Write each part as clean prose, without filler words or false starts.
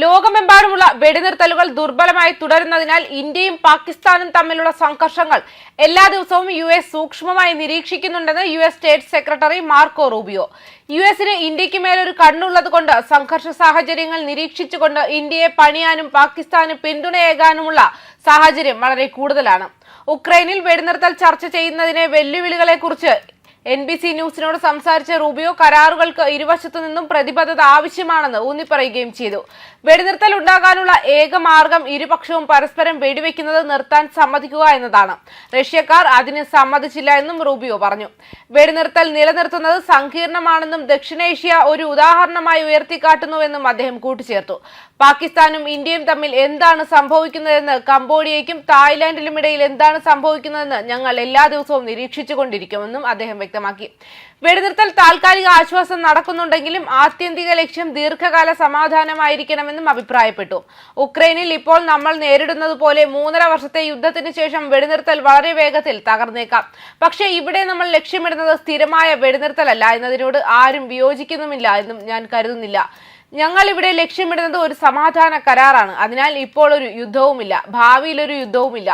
ലോകമെമ്പാടുമുള്ള വെടിനിർത്തലുകൾ ദുർബലമായി തുടരുന്നതിനാൽ ഇന്ത്യയും പാകിസ്ഥാനും തമ്മിലുള്ള സംഘർഷങ്ങൾ എല്ലാ ദിവസവും യുഎസ് സൂക്ഷ്മമായി നിരീക്ഷിക്കുന്നുണ്ടെന്ന് US state secretary Marco Rubio. യുഎസിന് ഇന്ത്യക്ക് മേലൊരു കണ്ണുള്ളതുകൊണ്ട് സംഘർഷ സാഹചര്യങ്ങൾ നിരീക്ഷിച്ചുകൊണ്ട് ഇന്ത്യയെ പണിയാനും പാകിസ്ഥാന് പിന്തുണയേകാനുമുള്ള സാഹചര്യം വളരെ കൂടുതലാണ്. ഉക്രൈനിൽ വെടിനിർത്തൽ ചർച്ച ചെയ്യുന്നതിനെ വെല്ലുവിളികളെക്കുറിച്ച് NBC ന്യൂസിനോട് സംസാരിച്ച റൂബിയോ കരാറുകൾക്ക് ഇരുവശത്തു നിന്നും പ്രതിബദ്ധത ആവശ്യമാണെന്ന് ഊന്നിപ്പറയുകയും ചെയ്തു. വെടിനിർത്തൽ ഉണ്ടാകാനുള്ള ഏക മാർഗം ഇരുപക്ഷവും പരസ്പരം വെടിവെക്കുന്നത് നിർത്താൻ സമ്മതിക്കുക എന്നതാണ്. റഷ്യക്കാർ അതിന് സമ്മതിച്ചില്ല എന്നും റൂബിയോ പറഞ്ഞു. വെടിനിർത്തൽ നിലനിർത്തുന്നത് സങ്കീർണമാണെന്നും ദക്ഷിണേഷ്യ ഒരു ഉദാഹരണമായി ഉയർത്തിക്കാട്ടുന്നുവെന്നും അദ്ദേഹം കൂട്ടിച്ചേർത്തു. പാകിസ്ഥാനും ഇന്ത്യയും തമ്മിൽ എന്താണ് സംഭവിക്കുന്നതെന്ന് കംബോഡിയയ്ക്കും തായ്ലാന്റിലുമിടയിൽ എന്താണ് സംഭവിക്കുന്നതെന്ന് ഞങ്ങൾ എല്ലാ ദിവസവും നിരീക്ഷിച്ചുകൊണ്ടിരിക്കുമെന്നും അദ്ദേഹം വ്യക്തമാക്കി. വെടിനിർത്തൽ താൽക്കാലിക ആശ്വാസം നടക്കുന്നുണ്ടെങ്കിലും ആത്യന്തിക ലക്ഷ്യം ദീർഘകാല സമാധാനമായിരിക്കണമെന്നും അഭിപ്രായപ്പെട്ടു. ഉക്രൈനിൽ ഇപ്പോൾ നമ്മൾ നേരിടുന്നത് പോലെ 3.5 വർഷത്തെ യുദ്ധത്തിന് ശേഷം വെടിനിർത്തൽ വളരെ വേഗത്തിൽ തകർന്നേക്കാം. പക്ഷേ ഇവിടെ നമ്മൾ ലക്ഷ്യമിടുന്നത് സ്ഥിരമായ വെടിനിർത്തലല്ല എന്നതിനോട് ആരും വിയോജിക്കുന്നുമില്ല എന്നും ഞാൻ കരുതുന്നില്ല. ഞങ്ങൾ ഇവിടെ ലക്ഷ്യമിടുന്നത് ഒരു സമാധാന കരാറാണ്. അതിനാൽ ഇപ്പോൾ ഒരു യുദ്ധവുമില്ല, ഭാവിയിൽ ഒരു യുദ്ധവുമില്ല.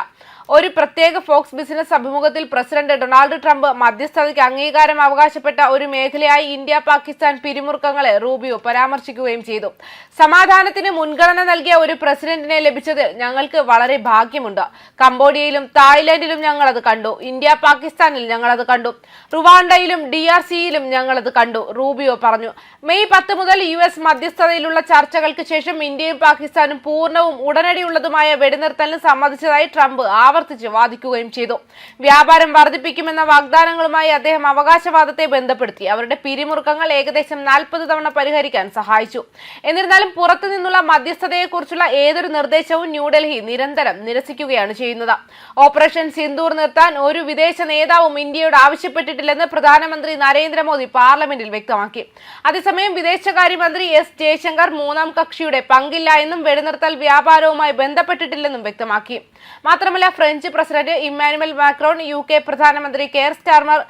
ഒരു പ്രത്യേക ഫോക്സ് ബിസിനസ് അഭിമുഖത്തിൽ പ്രസിഡന്റ് ഡൊണാൾഡ് ട്രംപ് മധ്യസ്ഥതയ്ക്ക് അംഗീകാരം അവകാശപ്പെട്ട ഒരു മേഖലയായി ഇന്ത്യ പാകിസ്ഥാൻ പിരിമുറുക്കങ്ങളെ റൂബിയോ പരാമർശിക്കുകയും ചെയ്തു. സമാധാനത്തിന് മുൻഗണന നൽകിയ ഒരു പ്രസിഡന്റിനെ ലഭിച്ചതിൽ ഞങ്ങൾക്ക് വളരെ ഭാഗ്യമുണ്ട്. കംബോഡിയയിലും തായ്ലൻഡിലും ഞങ്ങളത് കണ്ടു. ഇന്ത്യ പാകിസ്ഥാനിൽ ഞങ്ങളത് കണ്ടു. റുവാണ്ടയിലും DRCയിലും ഞങ്ങളത് കണ്ടു, റൂബിയോ പറഞ്ഞു. മെയ് 10 മുതൽ US മധ്യസ്ഥതയിലുള്ള ചർച്ചകൾക്ക് ശേഷം ഇന്ത്യയും പാകിസ്ഥാനും പൂർണ്ണവും ഉടനടിയുള്ളതുമായ വെടിനിർത്തലിന് സമ്മതിച്ചതായി ട്രംപ് ആവർത്തിച്ച് വാദിക്കുകയും ചെയ്തു. വ്യാപാരം വർദ്ധിപ്പിക്കുമെന്ന വാഗ്ദാനങ്ങളുമായി അദ്ദേഹം അവകാശവാദത്തെ ബന്ധപ്പെടുത്തി അവരുടെ പിരിമുറുക്കങ്ങൾ ഏകദേശം 40 തവണ പരിഹരിക്കാൻ സഹായിച്ചു. എന്നിരുന്നാലും പുറത്തു നിന്നുള്ള മധ്യസ്ഥതയെക്കുറിച്ചുള്ള ഏതൊരു നിർദ്ദേശവും ന്യൂഡൽഹി നിരന്തരം നിരസിക്കുകയാണ് ചെയ്യുന്നത്. ഓപ്പറേഷൻ സിന്ദൂർ നിർത്താൻ ഒരു വിദേശ നേതാവും ഇന്ത്യയോട് ആവശ്യപ്പെട്ടിട്ടില്ലെന്ന് പ്രധാനമന്ത്രി നരേന്ദ്രമോദി പാർലമെന്റിൽ വ്യക്തമാക്കി. അതേസമയം വിദേശകാര്യമന്ത്രി S ജയശങ്കർ മൂന്നാം കക്ഷിയുടെ പങ്കില്ല എന്നും വെടിനിർത്തൽ വ്യാപാരവുമായി ബന്ധപ്പെട്ടിട്ടില്ലെന്നും വ്യക്തമാക്കി. മാത്രമല്ല French president Emmanuel Macron, UK പ്രധാനമന്ത്രി കെയർ സ്റ്റാർമർ,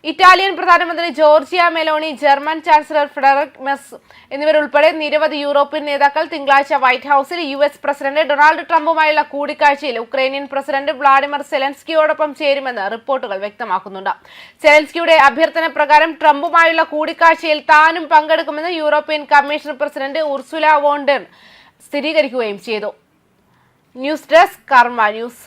ഇറ്റാലിയൻ പ്രധാനമന്ത്രി Georgia Meloni, German chancellor Frederick Merz എന്നിവരുൾപ്പെടെ നിരവധി യൂറോപ്യൻ നേതാക്കൾ തിങ്കളാഴ്ച വൈറ്റ് ഹൌസിൽ US പ്രസിഡന്റ് ഡൊണാൾഡ് ട്രംപുമായുള്ള കൂടിക്കാഴ്ചയിൽ ഉക്രൈനിയൻ പ്രസിഡന്റ് വ്ളാഡിമിർ സെലൻസ്കിയോടൊപ്പം ചേരുമെന്ന് റിപ്പോർട്ടുകൾ വ്യക്തമാക്കുന്നുണ്ട്. സെലൻസ്കിയുടെ അഭ്യർത്ഥന പ്രകാരം ട്രംപുമായുള്ള കൂടിക്കാഴ്ചയിൽ താനും പങ്കെടുക്കുമെന്ന് European commission president Ursula von der സ്ഥിരീകരിക്കുകയും ചെയ്തു. News desk Karma news.